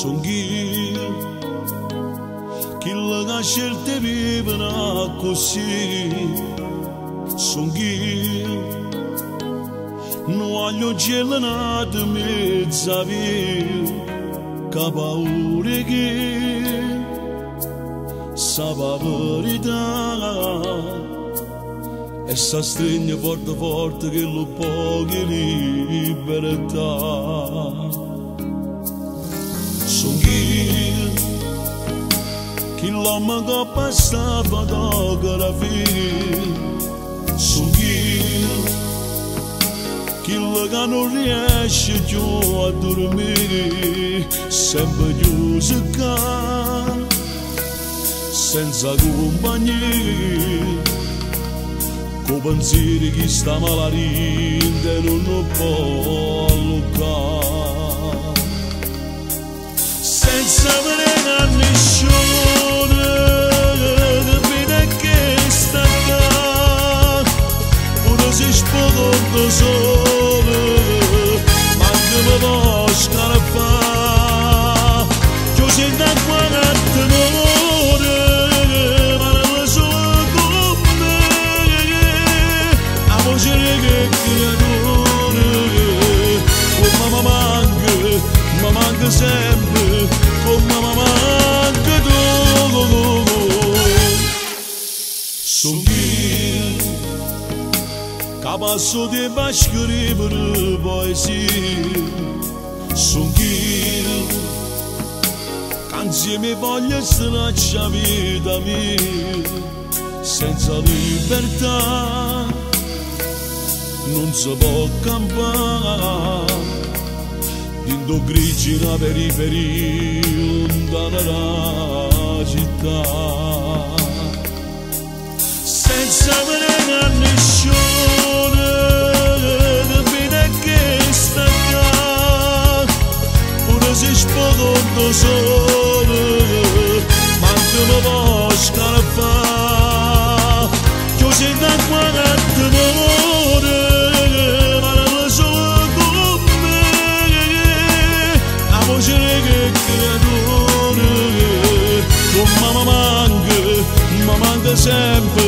Son chi la scelta vivono così, son chi non voglio gelare mezza via, che paura che sa la verità. E sa stringe forte forte che lo poche libertà. Son chi l'uomo che passa fotografia. Son chi che non riesce più a dormire, sempre chiuso senza compagnia. Con pensieri che sta malarinde non può allocare, senza vedere a nessuno che vede che sta qua, pure se spodo da solo, ma che me lo scarpa, io sento qua a tenore. Ma manca sempre, come mi manca tu. Son chi che passo di scrivere poesie. Son chi che insieme voglio straccia la vita mia, senza libertà non si può campare. Indo grigi la periferia, lontana la città, senza vedere a nessuno che vede che sta qua, pure se spodo da solo, manca me lo scarpa, io sento qua a tenore. Sempre